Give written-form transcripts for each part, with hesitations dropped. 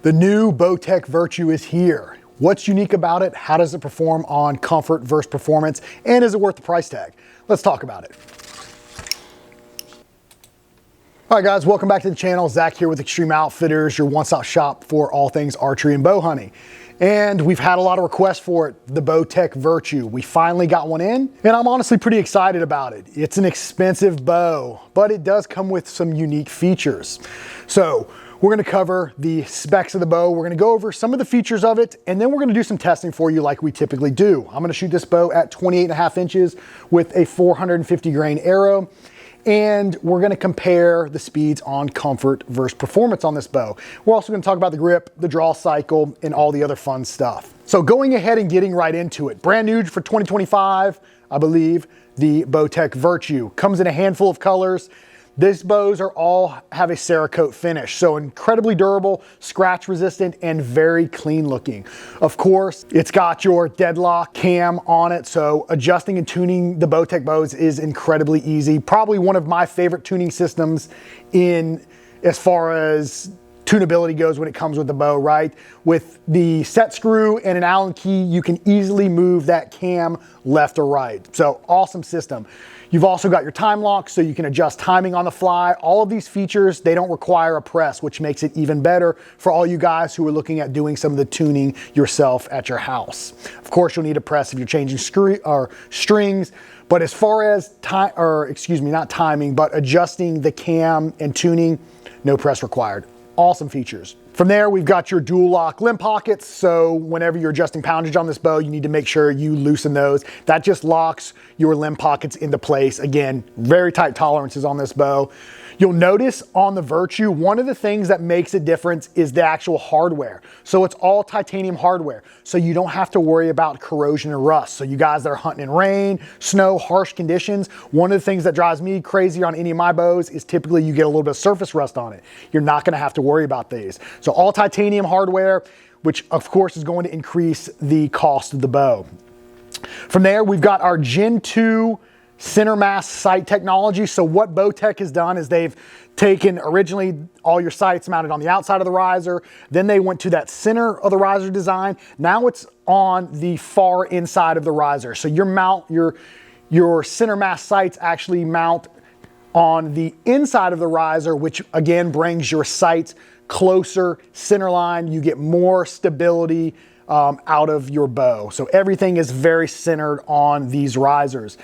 The new Bowtech Virtue is here. What's unique about it? How does it perform on comfort versus performance? And is it worth the price tag? Let's talk about it. All right, guys, welcome back to the channel. Zach here with Extreme Outfitters, your one-stop shop for all things archery and bow hunting. And we've had a lot of requests for it, the Bowtech Virtue. We finally got one in, and I'm honestly pretty excited about it. It's an expensive bow, but it does come with some unique features. So we're gonna cover the specs of the bow. We're gonna go over some of the features of it, and then we're gonna do some testing for you like we typically do. I'm gonna shoot this bow at 28.5 inches with a 450 grain arrow. And we're gonna compare the speeds on comfort versus performance on this bow. We're also gonna talk about the grip, the draw cycle, and all the other fun stuff. So going ahead and getting right into it. Brand new for 2025, I believe, the Bowtech Virtue. Comes in a handful of colors. These bows all have a Cerakote finish, so incredibly durable, scratch resistant, and very clean looking. Of course, it's got your deadlock cam on it, so adjusting and tuning the Bowtech bows is incredibly easy. Probably one of my favorite tuning systems in as far as tunability goes when it comes with the bow, right? With the set screw and an Allen key, you can easily move that cam left or right. So awesome system. You've also got your time lock, so you can adjust timing on the fly. All of these features, they don't require a press, which makes it even better for all you guys who are looking at doing some of the tuning yourself at your house. Of course, you'll need a press if you're changing strings, but as far as not timing, but adjusting the cam and tuning, no press required. Awesome features. From there, we've got your dual lock limb pockets. So whenever you're adjusting poundage on this bow, you need to make sure you loosen those. That just locks your limb pockets into place. Again, very tight tolerances on this bow. You'll notice on the Virtue, one of the things that makes a difference is the actual hardware. So it's all titanium hardware. So you don't have to worry about corrosion or rust. So you guys that are hunting in rain, snow, harsh conditions, one of the things that drives me crazy on any of my bows is typically you get a little bit of surface rust on it. You're not gonna have to worry about these. So all titanium hardware, which of course is going to increase the cost of the bow. From there, we've got our Gen 2 center mass sight technology. So what Bowtech has done is they've taken originally all your sights mounted on the outside of the riser, then they went to that center of the riser design. Now it's on the far inside of the riser. So your center mass sights actually mount on the inside of the riser, which again brings your sights closer center line. You get more stability out of your bow. So everything is very centered on these risers.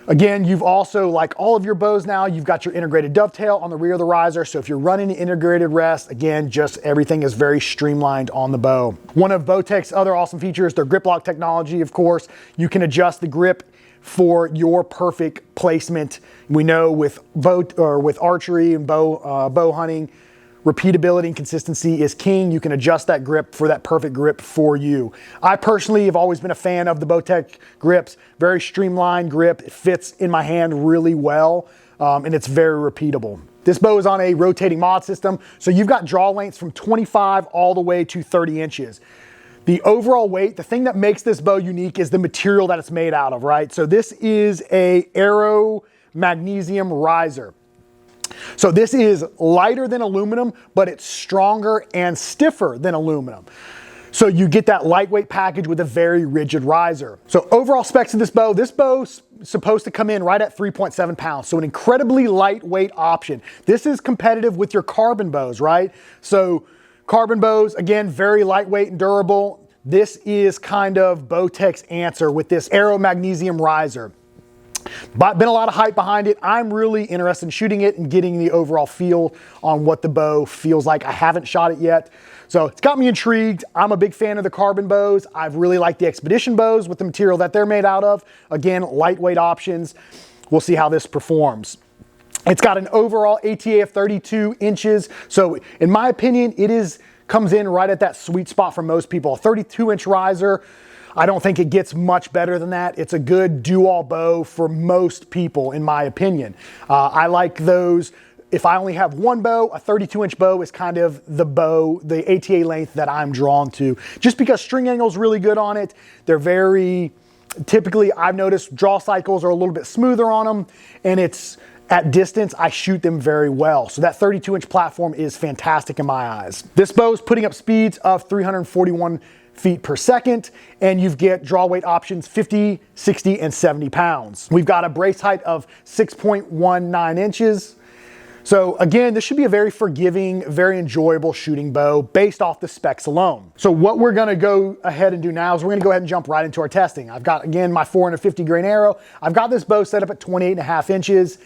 Again, you've also, like all of your bows now, you've got your integrated dovetail on the rear of the riser. So if you're running the integrated rest, again, just everything is very streamlined on the bow. One of Bowtech's other awesome features, their grip lock technology, of course. You can adjust the grip for your perfect placement. We know with archery and bow hunting, repeatability and consistency is king. You can adjust that grip for that perfect grip for you. I personally have always been a fan of the Bowtech grips. Very streamlined grip. It fits in my hand really well, and it's very repeatable. This bow is on a rotating mod system, so you've got draw lengths from 25 all the way to 30 inches. The overall weight, the thing that makes this bow unique is the material that it's made out of, right? So this is a aero magnesium riser. So this is lighter than aluminum, but it's stronger and stiffer than aluminum. So you get that lightweight package with a very rigid riser. So overall specs of this bow's supposed to come in right at 3.7 pounds. So an incredibly lightweight option. This is competitive with your carbon bows, right? So carbon bows, again, very lightweight and durable. This is kind of Bowtech's answer with this aero magnesium riser. But been a lot of hype behind it. I'm really interested in shooting it and getting the overall feel on what the bow feels like. I haven't shot it yet, so it's got me intrigued. I'm a big fan of the carbon bows. I've really liked the Expedition bows with the material that they're made out of. Again, lightweight options. We'll see how this performs. It's got an overall ATA of 32 inches. So in my opinion, comes in right at that sweet spot for most people. A 32-inch riser. I don't think it gets much better than that. It's a good do-all bow for most people, in my opinion. I like those. If I only have one bow, a 32-inch bow is kind of the bow, the ATA length that I'm drawn to. Just because string angle is really good on it. They're very, typically I've noticed draw cycles are a little bit smoother on them, and it's at distance, I shoot them very well. So that 32-inch platform is fantastic in my eyes. This bow is putting up speeds of 341 feet per second, and you get draw weight options 50, 60, and 70 pounds. We've got a brace height of 6.19 inches. So again, this should be a very forgiving, very enjoyable shooting bow based off the specs alone. So what we're gonna go ahead and do now is we're gonna go ahead and jump right into our testing. I've got, again, my 450 grain arrow. I've got this bow set up at 28.5 inches.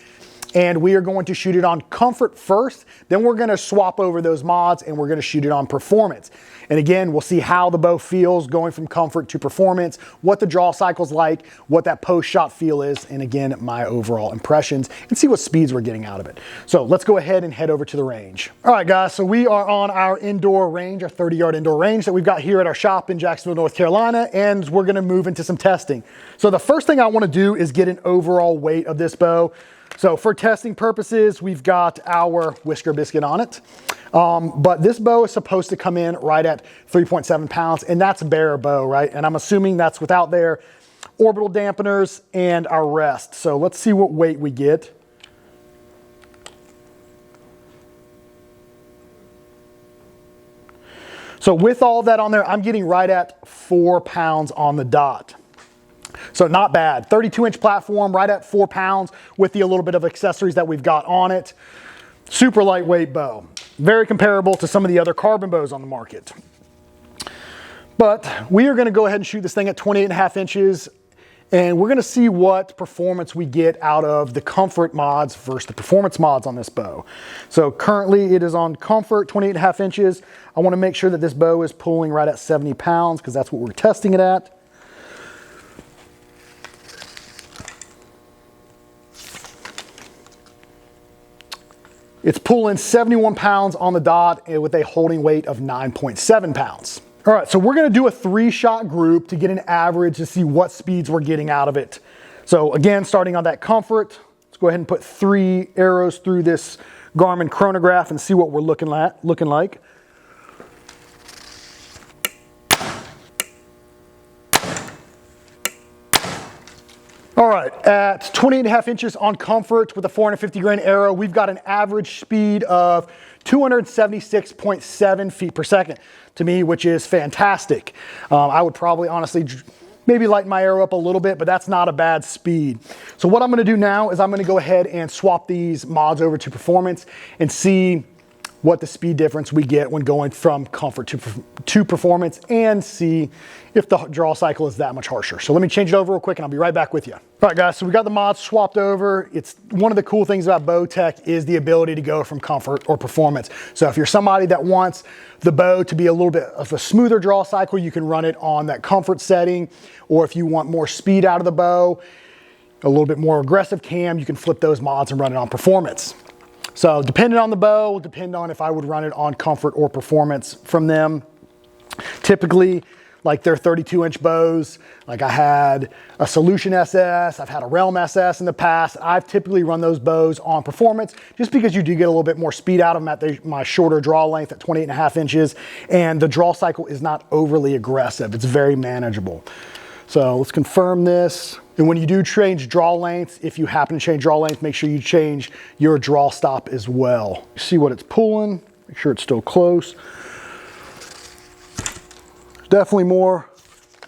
And we are going to shoot it on comfort first, then we're gonna swap over those mods and we're gonna shoot it on performance. And again, we'll see how the bow feels going from comfort to performance, what the draw cycle's like, what that post-shot feel is, and again, my overall impressions, and see what speeds we're getting out of it. So let's go ahead and head over to the range. All right, guys, so we are on our indoor range, our 30-yard indoor range that we've got here at our shop in Jacksonville, North Carolina, and we're gonna move into some testing. So the first thing I wanna do is get an overall weight of this bow. So for testing purposes, we've got our whisker biscuit on it. But this bow is supposed to come in right at 3.7 pounds, and that's a bare bow, right? And I'm assuming that's without their orbital dampeners and our rest. So let's see what weight we get. So with all that on there, I'm getting right at 4 pounds on the dot. So not bad. 32-inch platform, right at 4 pounds with the little bit of accessories that we've got on it. Super lightweight bow. Very comparable to some of the other carbon bows on the market. But we are gonna go ahead and shoot this thing at 28.5 inches, and we're gonna see what performance we get out of the comfort mods versus the performance mods on this bow. So currently it is on comfort, 28.5 inches. I wanna make sure that this bow is pulling right at 70 pounds because that's what we're testing it at. It's pulling 71 pounds on the dot with a holding weight of 9.7 pounds. All right, so we're gonna do a 3-shot group to get an average to see what speeds we're getting out of it. So again, starting on that comfort, let's go ahead and put 3 arrows through this Garmin chronograph and see what we're looking like. All right, at 28.5 inches on comfort with a 450 grain arrow, we've got an average speed of 276.7 feet per second to me, which is fantastic. I would probably honestly maybe lighten my arrow up a little bit, but that's not a bad speed. So what I'm gonna do now is I'm gonna go ahead and swap these mods over to performance and see what the speed difference we get when going from comfort to performance and see if the draw cycle is that much harsher. So let me change it over real quick and I'll be right back with you. All right guys, so we got the mods swapped over. It's one of the cool things about Bowtech is the ability to go from comfort or performance. So if you're somebody that wants the bow to be a little bit of a smoother draw cycle, you can run it on that comfort setting. Or if you want more speed out of the bow, a little bit more aggressive cam, you can flip those mods and run it on performance. So depending on the bow, will depend on if I would run it on comfort or performance from them. Typically, like their 32-inch bows, like I had a Solution SS, I've had a Realm SS in the past. I've typically run those bows on performance just because you do get a little bit more speed out of them at my shorter draw length at 28.5 inches, and the draw cycle is not overly aggressive. It's very manageable. So let's confirm this. And when you do change draw length, if you happen to change draw length, make sure you change your draw stop as well. See what it's pulling, make sure it's still close. Definitely more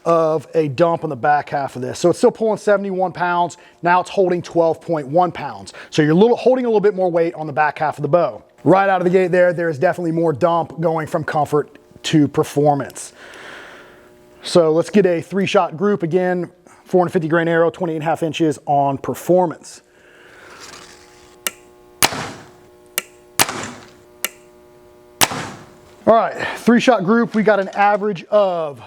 of a dump on the back half of this. So it's still pulling 71 pounds. Now it's holding 12.1 pounds. So you're holding a little bit more weight on the back half of the bow. Right out of the gate there is definitely more dump going from comfort to performance. So let's get a 3-shot group again. 450 grain arrow, 28.5 inches on performance. All right, 3-shot group, we got an average of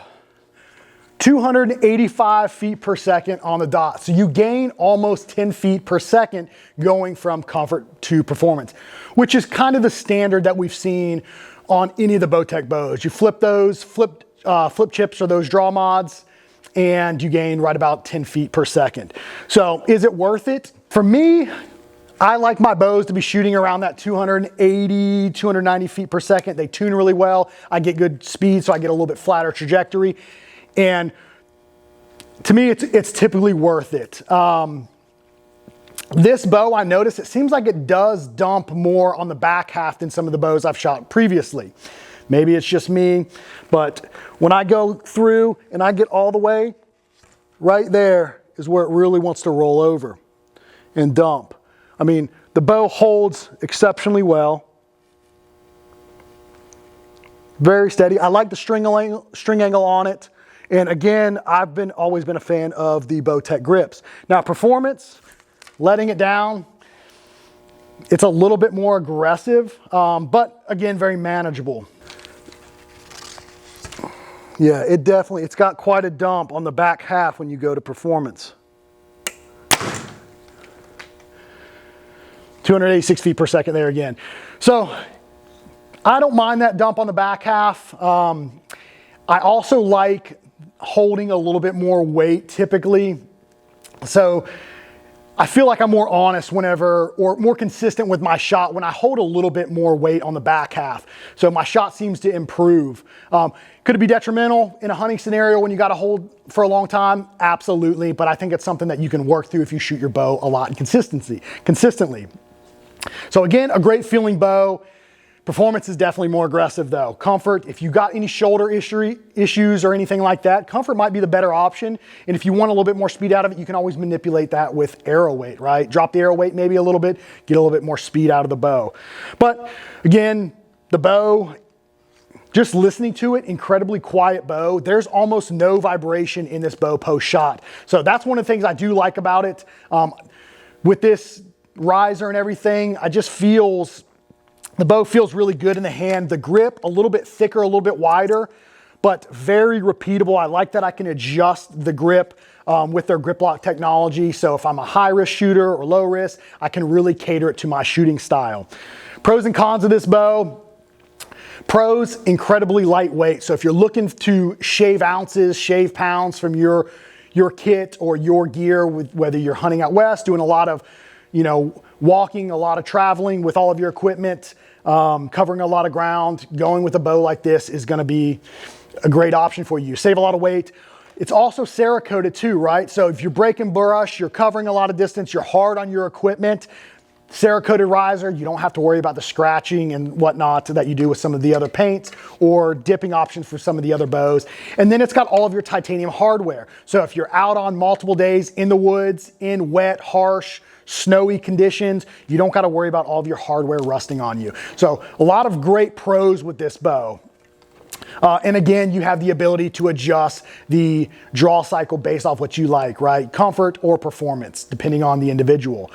285 feet per second on the dot. So you gain almost 10 feet per second going from comfort to performance, which is kind of the standard that we've seen on any of the Bowtech bows. You flip those, flip chips or those draw mods, and you gain right about 10 feet per second. So is it worth it? For me, I like my bows to be shooting around that 280, 290 feet per second. They tune really well. I get good speed, so I get a little bit flatter trajectory. And to me, it's typically worth it. This bow, I noticed, it seems like it does dump more on the back half than some of the bows I've shot previously. Maybe it's just me, but when I go through and I get all the way, right there is where it really wants to roll over and dump. I mean, the bow holds exceptionally well. Very steady. I like the string angle on it. And again, I've always been a fan of the Bowtech grips. Now, performance, letting it down, it's a little bit more aggressive, but again, very manageable. Yeah, it's got quite a dump on the back half when you go to performance. 286 feet per second there again. So I don't mind that dump on the back half. I also like holding a little bit more weight typically. So I feel like I'm more honest whenever, or more consistent with my shot when I hold a little bit more weight on the back half. So my shot seems to improve. Could it be detrimental in a hunting scenario when you got to hold for a long time? Absolutely, but I think it's something that you can work through if you shoot your bow a lot and consistently. So again, a great feeling bow. Performance is definitely more aggressive though. Comfort, if you got any shoulder issues or anything like that, comfort might be the better option. And if you want a little bit more speed out of it, you can always manipulate that with arrow weight, right? Drop the arrow weight maybe a little bit, get a little bit more speed out of the bow. But again, the bow, just listening to it, incredibly quiet bow. There's almost no vibration in this bow post shot. So that's one of the things I do like about it. With this riser and everything, the bow feels really good in the hand. The grip, a little bit thicker, a little bit wider, but very repeatable. I like that I can adjust the grip with their grip lock technology. So if I'm a high risk shooter or low risk, I can really cater it to my shooting style. Pros and cons of this bow. Pros, incredibly lightweight. So if you're looking to shave ounces, shave pounds from your kit or your gear, whether you're hunting out west, doing a lot of, walking, a lot of traveling with all of your equipment, covering a lot of ground, going with a bow like this is going to be a great option for you. Save a lot of weight. It's also Cerakoted too, right? So if you're breaking brush, you're covering a lot of distance, you're hard on your equipment, Cerakoted riser, you don't have to worry about the scratching and whatnot that you do with some of the other paints or dipping options for some of the other bows. And then it's got all of your titanium hardware. So if you're out on multiple days in the woods, in wet, harsh, snowy conditions, you don't got to worry about all of your hardware rusting on you. So a lot of great pros with this bow. And again, you have the ability to adjust the draw cycle based off what you like, right? Comfort or performance, depending on the individual.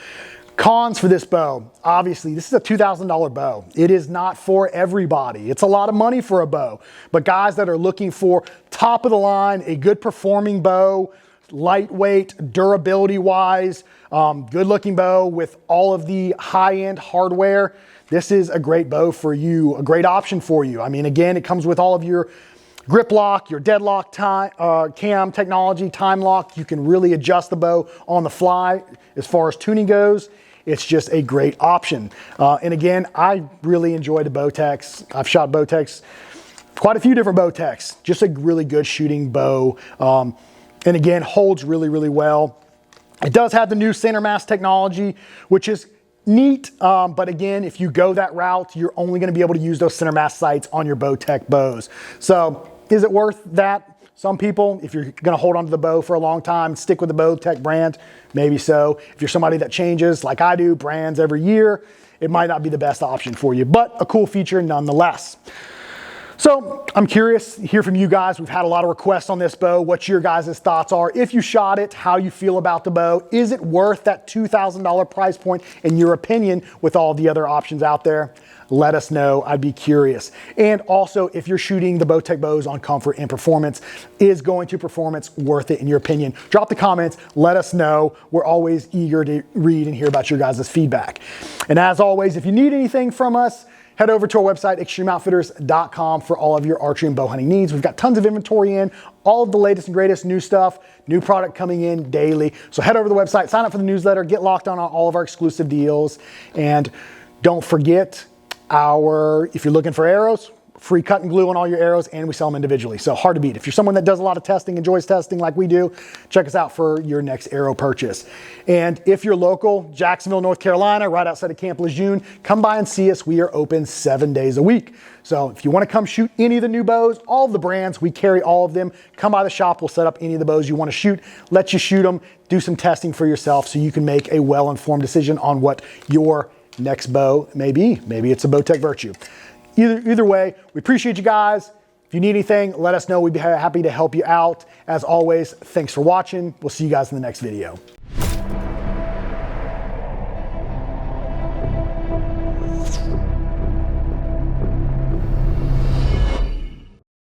Cons for this bow, obviously, this is a $2,000 bow. It is not for everybody. It's a lot of money for a bow, but guys that are looking for top of the line, a good performing bow, lightweight, durability wise, good looking bow with all of the high-end hardware, this is a great bow for you, a great option for you. I mean, again, it comes with all of your grip lock, your deadlock cam technology, time lock. You can really adjust the bow on the fly as far as tuning goes. It's just a great option. And again, I really enjoy the Bowtechs. I've shot Bowtechs, quite a few different Bowtechs. Just a really good shooting bow. And again, holds really, really well. It does have the new center mass technology, which is neat. But again, if you go that route, you're only going to be able to use those center mass sights on your Bowtech bows. So is it worth that? Some people, if you're going to hold onto the bow for a long time, stick with the Bowtech brand, maybe so. If you're somebody that changes, like I do, brands every year, it might not be the best option for you, but a cool feature nonetheless. So I'm curious to hear from you guys. We've had a lot of requests on this bow. What your guys' thoughts are. If you shot it, how you feel about the bow. Is it worth that $2,000 price point in your opinion with all the other options out there? Let us know. I'd be curious. And also, if you're shooting the Bowtech bows on comfort and performance, is going to performance worth it in your opinion? Drop the comments. Let us know. We're always eager to read and hear about your guys' feedback. And as always, if you need anything from us, head over to our website, extremeoutfitters.com, for all of your archery and bow hunting needs. We've got tons of inventory in, all of the latest and greatest new stuff, new product coming in daily. So head over to the website, sign up for the newsletter, get locked on all of our exclusive deals. And don't forget if you're looking for arrows, free cut and glue on all your arrows, and we sell them individually. So hard to beat. If you're someone that does a lot of testing, enjoys testing like we do, check us out for your next arrow purchase. And if you're local, Jacksonville, North Carolina, right outside of Camp Lejeune, come by and see us. We are open 7 days a week. So if you want to come shoot any of the new bows, all of the brands, we carry all of them. Come by the shop, we'll set up any of the bows you want to shoot, let you shoot them, do some testing for yourself so you can make a well-informed decision on what your next bow may be. Maybe it's a Bowtech Virtue. Either way, we appreciate you guys. If you need anything, let us know. We'd be happy to help you out. As always, thanks for watching. We'll see you guys in the next video.